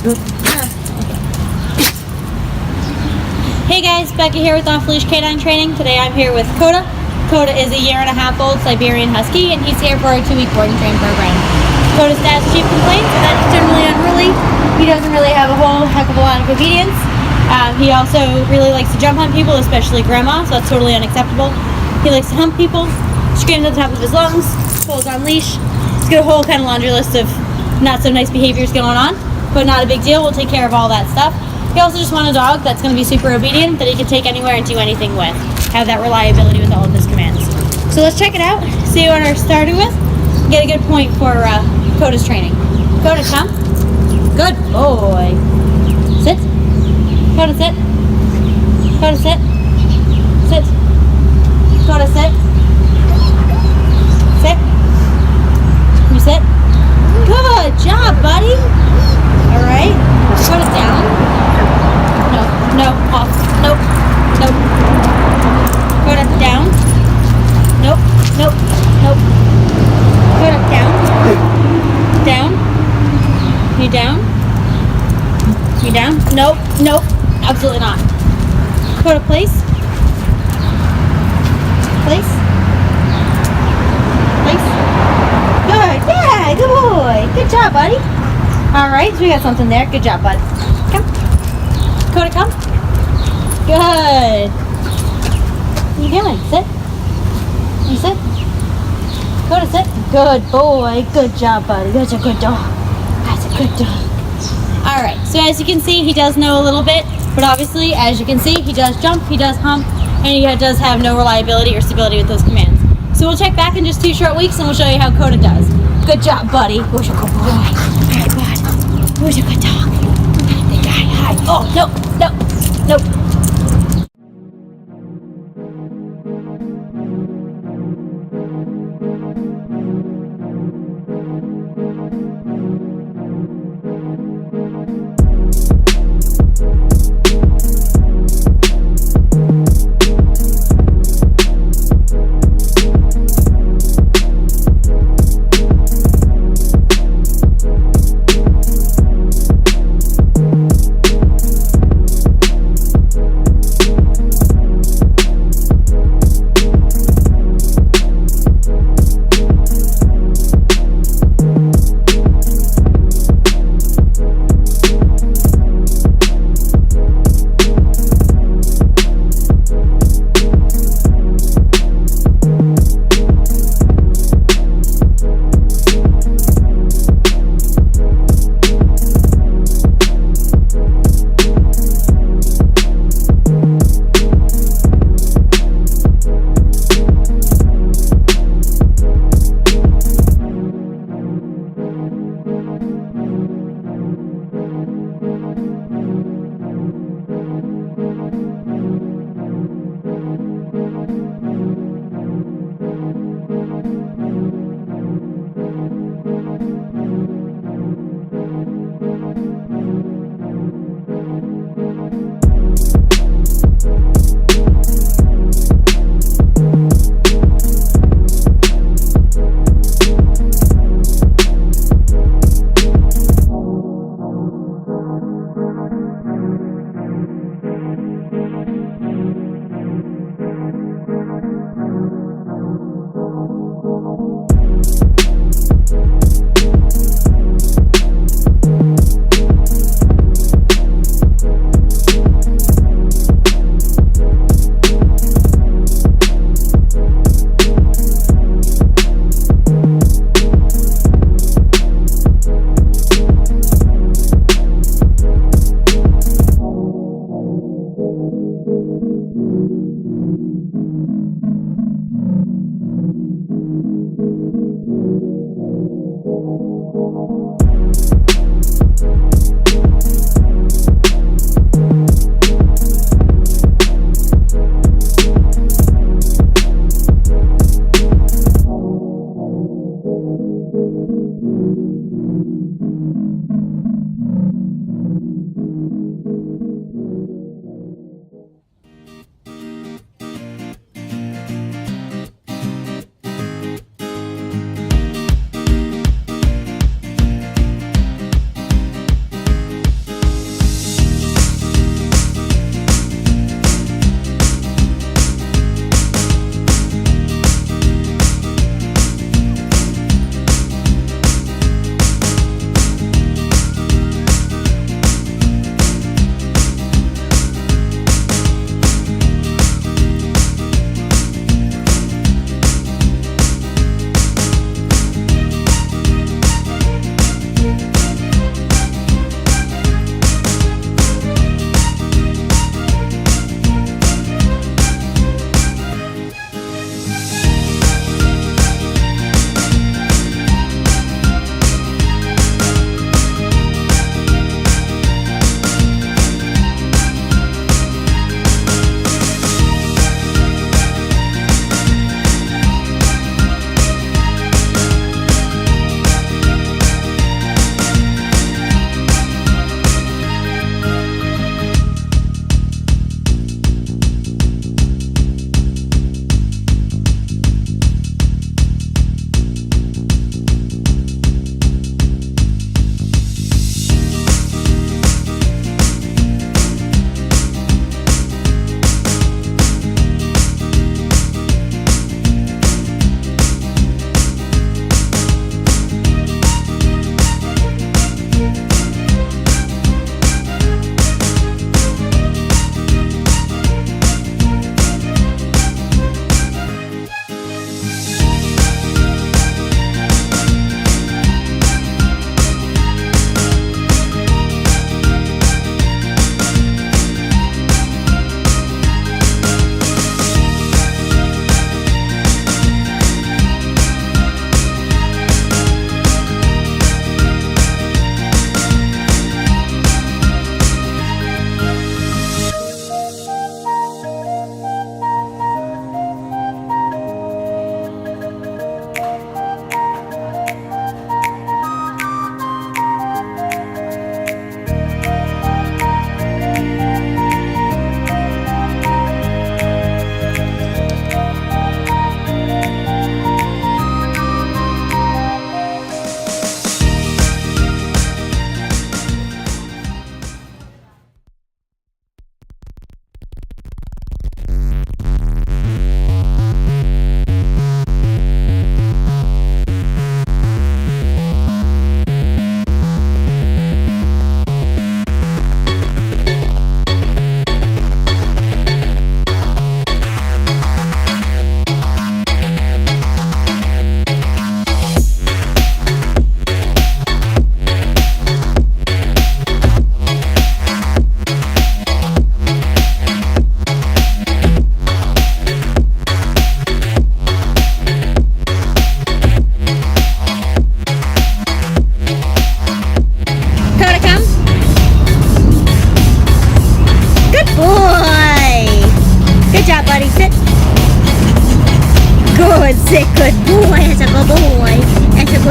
Hey guys, Becca here with Off Leash Canine Training. Today I'm here with Coda. Coda is a 1.5-year-old Siberian Husky, and he's here for our 2-week board and train program. Coda's dad's chief complaints are that he's generally unruly. He doesn't really have a whole heck of a lot of obedience. He also really likes to jump on people, especially grandma, so that's totally unacceptable. He likes to hump people, screams at the top of his lungs, pulls on leash. He's got a whole kind of laundry list of not so nice behaviors going on, but not a big deal. We'll take care of all that stuff. He also just wants a dog that's going to be super obedient, that he can take anywhere and do anything with. Have that reliability with all of his commands. So let's check it out, see what we're starting with, get a good point for Coda's training. Coda, come. Good boy. Sit. Coda, sit. Coda, sit. Sit. Coda, sit. Sit. You sit. Good job, buddy. All right. Coda down. No, off. Nope. Coda down. Nope. Coda down. Down. You down? You down? Nope. Absolutely not. Coda, place. Place. Good. Yeah, good boy. Good job, buddy. All right, so we got something there. Good job, bud. Come. Coda, come. Good. What are you doing? Sit. You sit. Coda, sit. Good boy. Good job, buddy. That's a good dog. That's a good dog. All right, so as you can see, he does know a little bit, but obviously, as you can see, he does jump, he does hump, and he does have no reliability or stability with those commands. So we'll check back in just 2 short weeks, and we'll show you how Coda does. Good job, buddy. Who's your good boy? All right, bud. Who's your good dog? Good guy. Hi. Oh, no.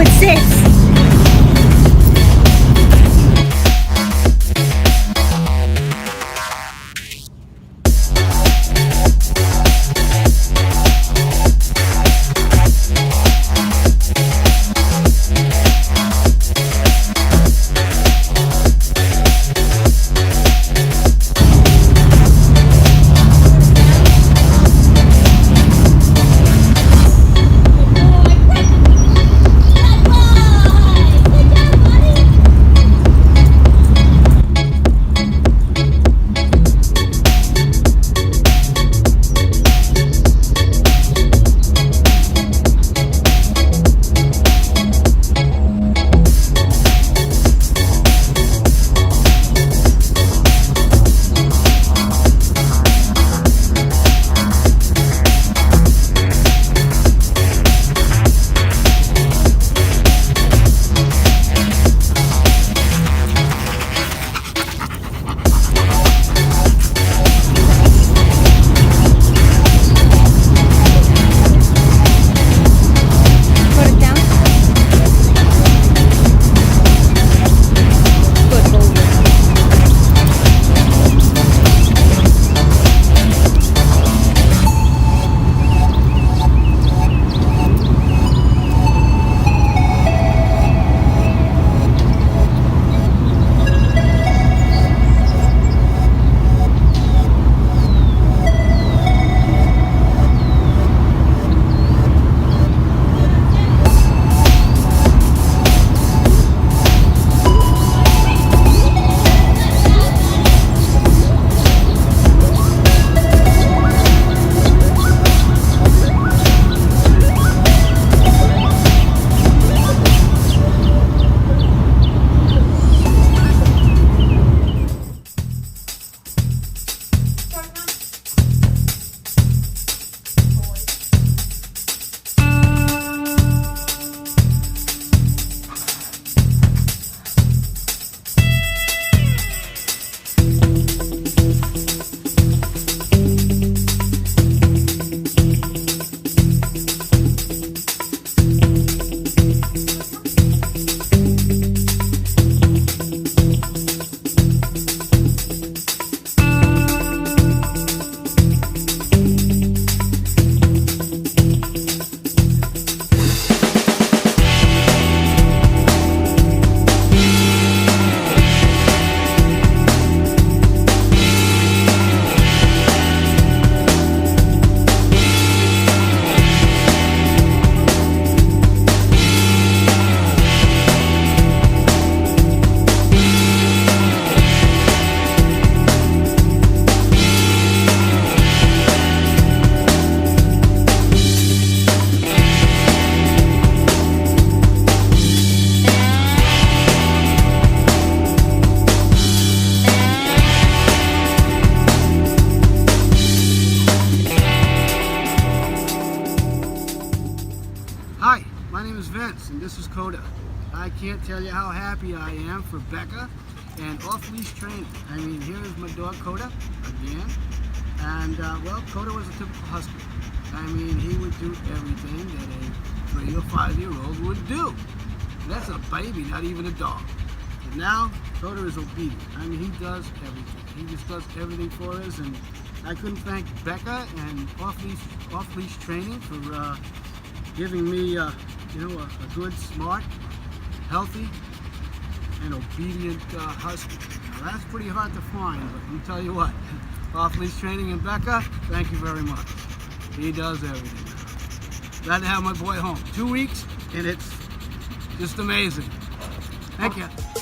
it sits. Hi, my name is Vince and this is Coda. I can't tell you how happy I am for Becca and off-leash training. I mean, here is my dog Coda again. And well, Coda was a typical husky. I mean, he would do everything that a 3 or 5 year old would do. That's a baby, not even a dog. But now, Coda is obedient. I mean, he does everything. He just does everything for us, and I couldn't thank Becca and off-leash training for giving me, a good, smart, healthy, and obedient husky. Now, that's pretty hard to find, but let me tell you what, off-leash training and Becca, thank you very much. He does everything. Glad to have my boy home. 2 weeks, and it's just amazing. Thank you.